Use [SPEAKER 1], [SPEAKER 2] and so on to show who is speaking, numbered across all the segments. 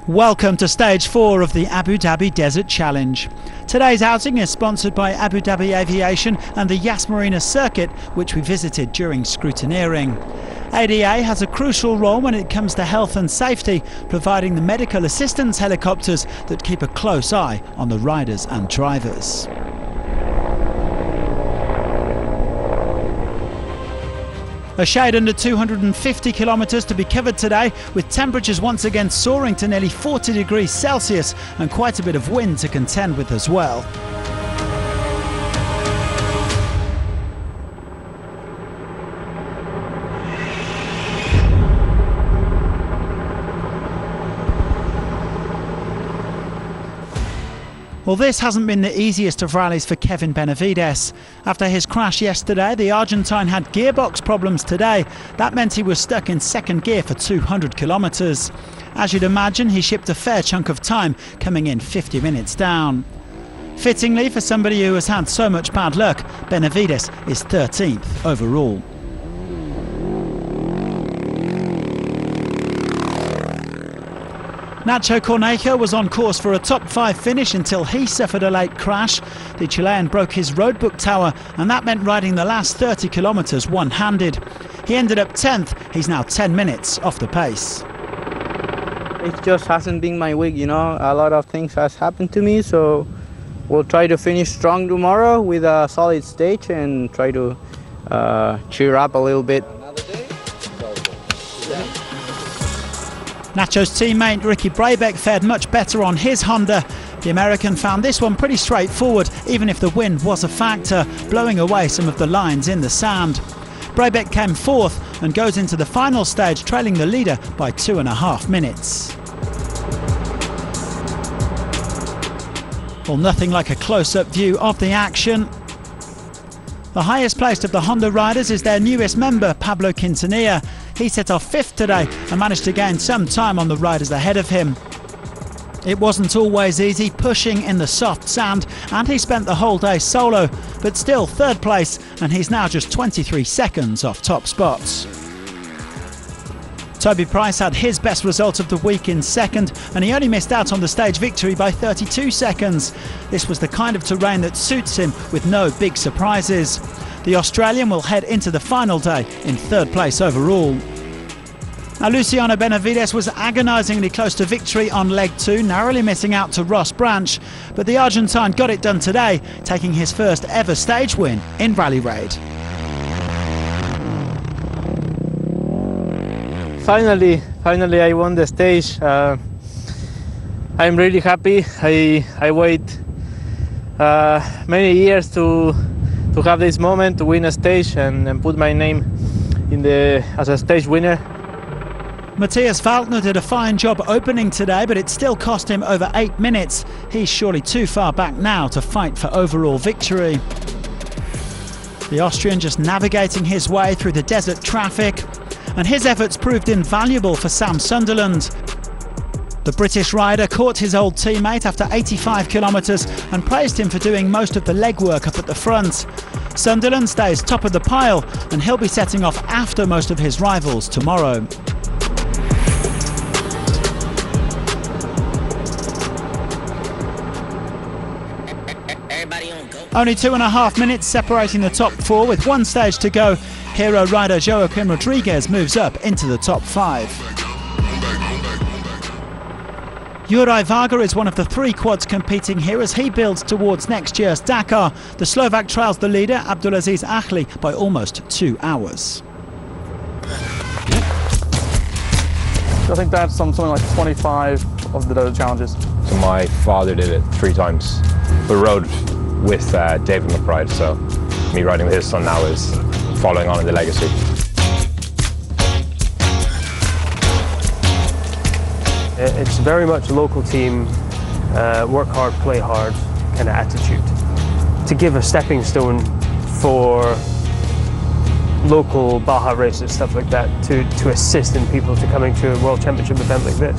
[SPEAKER 1] Welcome to stage 4 of the Abu Dhabi Desert Challenge. Today's outing is sponsored by Abu Dhabi Aviation and the Yas Marina circuit, which we visited during scrutineering. ADA has a crucial role when it comes to health and safety, providing the medical assistance helicopters that keep a close eye on the riders and drivers. A shade under 250 kilometres to be covered today, with temperatures once again soaring to nearly 40 degrees Celsius and quite a bit of wind to contend with as well. Well, this hasn't been the easiest of rallies for Kevin Benavides. After his crash yesterday, the Argentine had gearbox problems today. That meant he was stuck in second gear for 200 kilometres. As you'd imagine, he shipped a fair chunk of time, coming in 50 minutes down. Fittingly, for somebody who has had so much bad luck, Benavides is 13th overall. Nacho Cornejo was on course for a top 5 finish until he suffered a late crash. The Chilean broke his roadbook tower, and that meant riding the last 30 kilometres one-handed. He ended up 10th. He's now 10 minutes off the pace.
[SPEAKER 2] It just hasn't been my week, you know. A lot of things has happened to me, so we'll try to finish strong tomorrow with a solid stage and try to cheer up a little bit.
[SPEAKER 1] Nacho's teammate Ricky Brabeck fared much better on his Honda. The American found this one pretty straightforward, even if the wind was a factor, blowing away some of the lines in the sand. Brabeck came 4th and goes into the final stage trailing the leader by 2.5 minutes. Well, nothing like a close-up view of the action. The highest placed of the Honda riders is their newest member, Pablo Quintanilla. He set off 5th today and managed to gain some time on the riders ahead of him. It wasn't always easy, pushing in the soft sand, and he spent the whole day solo, but still 3rd place, and he's now just 23 seconds off top spots. Toby Price had his best result of the week in 2nd, and he only missed out on the stage victory by 32 seconds. This was the kind of terrain that suits him, with no big surprises. The Australian will head into the final day in 3rd place overall. Now, Luciano Benavides was agonisingly close to victory on leg 2, narrowly missing out to Ross Branch, but the Argentine got it done today, taking his first ever stage win in Rally Raid.
[SPEAKER 3] Finally I won the stage. I'm really happy. I wait many years to have this moment to win a stage and put my name as a stage winner.
[SPEAKER 1] Matthias Waltner did a fine job opening today, but it still cost him over 8 minutes. He's surely too far back now to fight for overall victory. The Austrian just navigating his way through the desert traffic, and his efforts proved invaluable for Sam Sunderland. The British rider caught his old teammate after 85 kilometres and praised him for doing most of the legwork up at the front. Sunderland stays top of the pile, and he'll be setting off after most of his rivals tomorrow. Only 2.5 minutes separating the top 4 with one stage to go. Hero rider Joaquim Rodriguez moves up into the top 5. Juraj Varga is one of the 3 quads competing here as he builds towards next year's Dakar. The Slovak trails the leader, Abdulaziz Achli, by almost 2 hours.
[SPEAKER 4] I think that's something like 25 of the desert challenges.
[SPEAKER 5] So my father did it 3 times. We rode with David McBride, so me riding with his son now is following on in the legacy.
[SPEAKER 6] It's very much a local team, work hard, play hard kind of attitude. To give a stepping stone for local Baja races, stuff like that, to assist in people to coming to a World Championship event like this.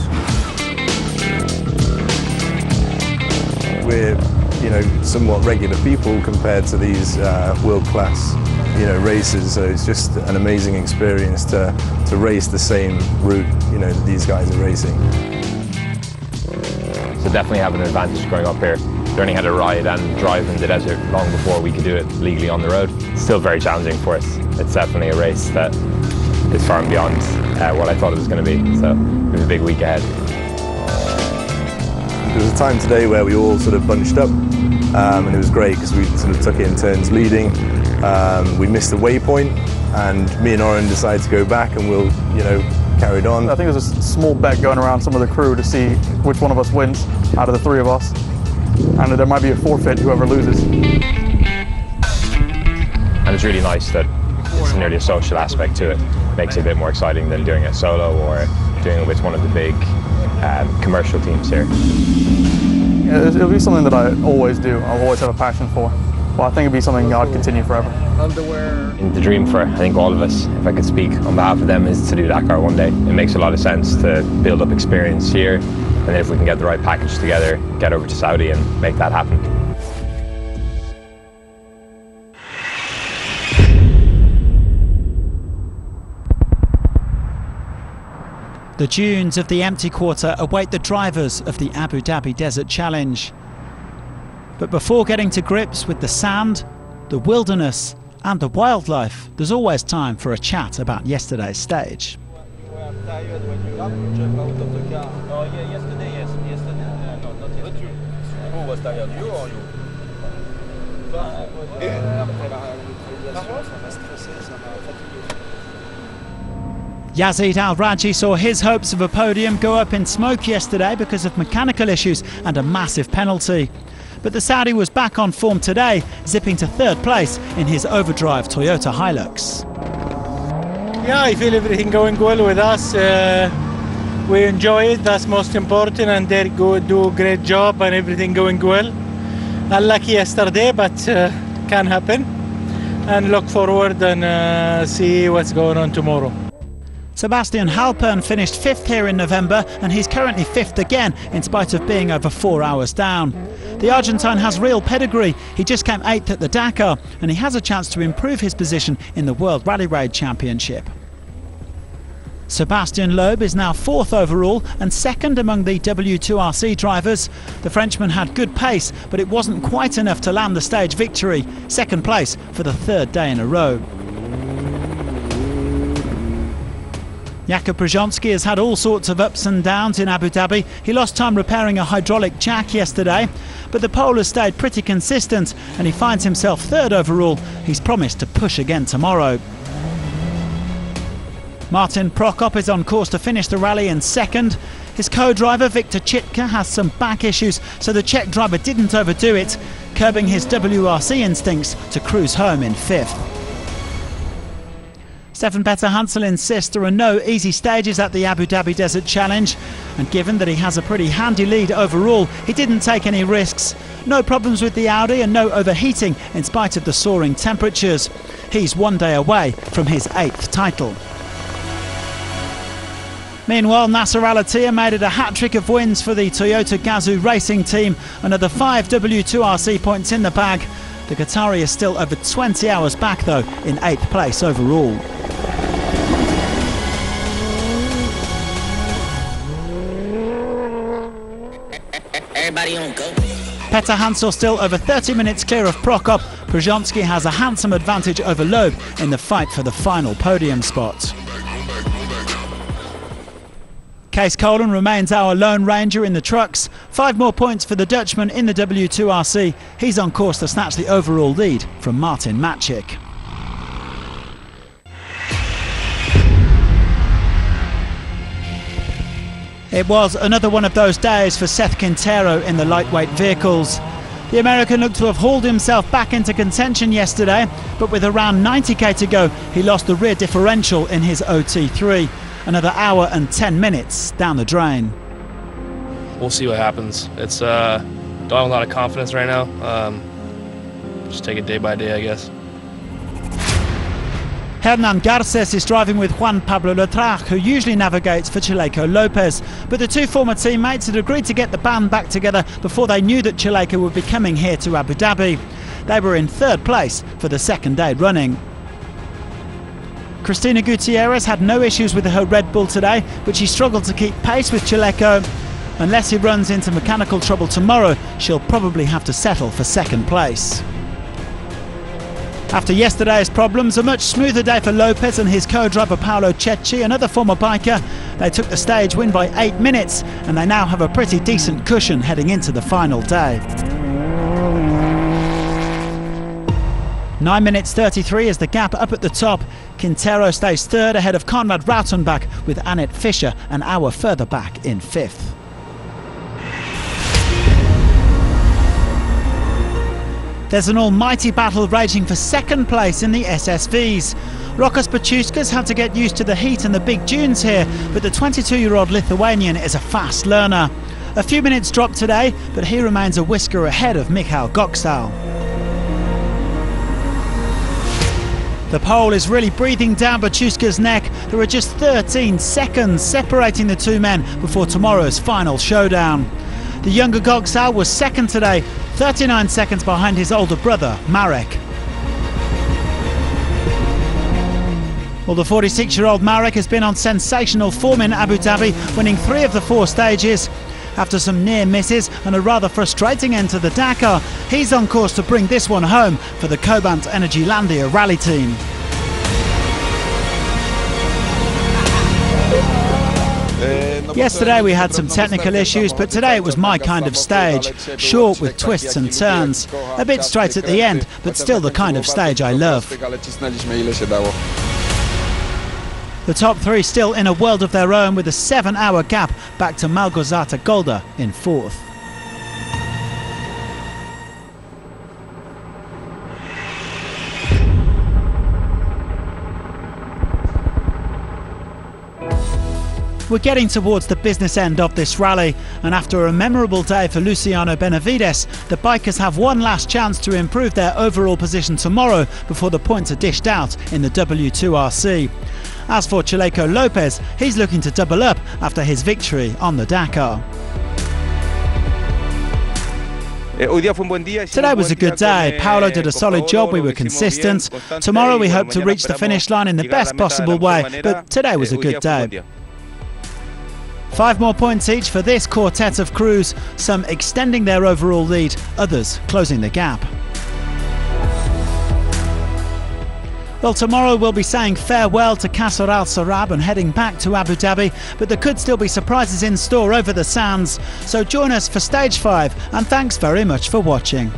[SPEAKER 7] We're, somewhat regular people compared to these world-class, races. So it's just an amazing experience to race the same route, that these guys are racing.
[SPEAKER 5] definitely have an advantage growing up here, learning how to ride and drive in the desert long before we could do it legally on the road. It's still very challenging for us. It's definitely a race that is far and beyond what I thought it was going to be, so we have a big week ahead.
[SPEAKER 7] There was a time today where we all sort of bunched up, and it was great because we sort of took it in turns leading. We missed the waypoint, and me and Oren decided to go back, and we'll, carried on.
[SPEAKER 4] I think there's a small bet going around some of the crew to see which one of us wins out of the three of us. And there might be a forfeit, whoever loses.
[SPEAKER 5] And it's really nice that it's nearly a social aspect to it. Makes it a bit more exciting than doing it solo or doing it with one of the big commercial teams here.
[SPEAKER 4] Yeah, it'll be something that I always do. I'll always have a passion for. Well, I think it'd be something I'd continue forever.
[SPEAKER 5] The dream for, I think, all of us, if I could speak on behalf of them, is to do Dakar one day. It makes a lot of sense to build up experience here, and then if we can get the right package together, get over to Saudi and make that happen.
[SPEAKER 1] The dunes of the empty quarter await the drivers of the Abu Dhabi Desert Challenge. But before getting to grips with the sand, the wilderness and the wildlife, there's always time for a chat about yesterday's stage. Yazid Al-Raji saw his hopes of a podium go up in smoke yesterday because of mechanical issues and a massive penalty. But the Saudi was back on form today, zipping to third place in his overdrive Toyota Hilux.
[SPEAKER 8] Yeah, I feel everything going well with us. We enjoy it, that's most important, and they do a great job and everything going well. Unlucky yesterday, but can happen. And look forward and see what's going on tomorrow.
[SPEAKER 1] Sebastian Halpern finished 5th here in November, and he's currently 5th again in spite of being over 4 hours down. The Argentine has real pedigree. He just came 8th at the Dakar, and he has a chance to improve his position in the World Rally Raid Championship. Sebastian Loeb is now 4th overall and 2nd among the W2RC drivers. The Frenchman had good pace, but it wasn't quite enough to land the stage victory. 2nd place for the 3rd day in a row. Jakub Brzezinski has had all sorts of ups and downs in Abu Dhabi. He lost time repairing a hydraulic jack yesterday, but the pole has stayed pretty consistent and he finds himself 3rd overall. He's promised to push again tomorrow. Martin Prokop is on course to finish the rally in 2nd. His co-driver Viktor Chitka has some back issues, so the Czech driver didn't overdo it, curbing his WRC instincts to cruise home in 5th. Stefan Petter Hansel insists there are no easy stages at the Abu Dhabi Desert Challenge, and given that he has a pretty handy lead overall, he didn't take any risks. No problems with the Audi and no overheating in spite of the soaring temperatures. He's 1 day away from his 8th title. Meanwhile, Nasser Al-Attiyah made it a hat-trick of wins for the Toyota Gazoo racing team. Another 5 W2RC points in the bag. The Qatari is still over 20 hours back though, in 8th place overall.
[SPEAKER 9] Everybody on go.
[SPEAKER 1] Petter Hansel still over 30 minutes clear of Prokop. Brzezinski has a handsome advantage over Loeb in the fight for the final podium spot. Kees Kolen remains our lone ranger in the trucks. 5 more points for the Dutchman in the W2RC. He's on course to snatch the overall lead from Martin Matchik. It was another one of those days for Seth Quintero in the lightweight vehicles. The American looked to have hauled himself back into contention yesterday, but with around 90k to go, he lost the rear differential in his OT3. Another hour and 10 minutes down the drain.
[SPEAKER 10] We'll see what happens. It's don't have a lot of confidence right now. Just take it day by day, I guess.
[SPEAKER 1] Hernan Garces is driving with Juan Pablo Letrach, who usually navigates for Chaleco Lopez. But the two former teammates had agreed to get the band back together before they knew that Chaleco would be coming here to Abu Dhabi. They were in 3rd place for the 2nd day running. Cristina Gutierrez had no issues with her Red Bull today, but she struggled to keep pace with Chaleco. Unless he runs into mechanical trouble tomorrow, she'll probably have to settle for second place. After yesterday's problems, a much smoother day for Lopez and his co-driver Paolo Cecchi, another former biker. They took the stage win by 8 minutes, and they now have a pretty decent cushion heading into the final day. 9 minutes 33 is the gap up at the top. Quintero stays third ahead of Konrad Rautenbach, with Annette Fischer an hour further back in fifth. There's an almighty battle raging for second place in the SSVs. Rokas Baciuskas had to get used to the heat and the big dunes here, but the 22-year-old Lithuanian is a fast learner. A few minutes dropped today, but he remains a whisker ahead of Michał Goksal. The pole is really breathing down Baciuska's neck. There are just 13 seconds separating the two men before tomorrow's final showdown. The younger Goksal was second today, 39 seconds behind his older brother, Marek. Well, the 46-year-old Marek has been on sensational form in Abu Dhabi, winning 3 of the 4 stages. After some near misses and a rather frustrating end to the Dakar, he's on course to bring this one home for the Cobalt Energielandia rally team. Yesterday we had some technical issues, but today it was my kind of stage. Short with twists and turns. A bit straight at the end, but still the kind of stage I love. The top 3 still in a world of their own, with a 7-hour gap back to Małgorzata Golda in 4th. We're getting towards the business end of this rally, and after a memorable day for Luciano Benavides, the bikers have one last chance to improve their overall position tomorrow before the points are dished out in the W2RC. As for Chaleco Lopez, he's looking to double up after his victory on the Dakar. Today was a good day. Paolo did a solid job, we were consistent. Tomorrow we hope to reach the finish line in the best possible way, but today was a good day. 5 more points each for this quartet of crews, some extending their overall lead, others closing the gap. Well, tomorrow we'll be saying farewell to Qasr Al Sarab and heading back to Abu Dhabi, but there could still be surprises in store over the sands. So join us for Stage 5, and thanks very much for watching.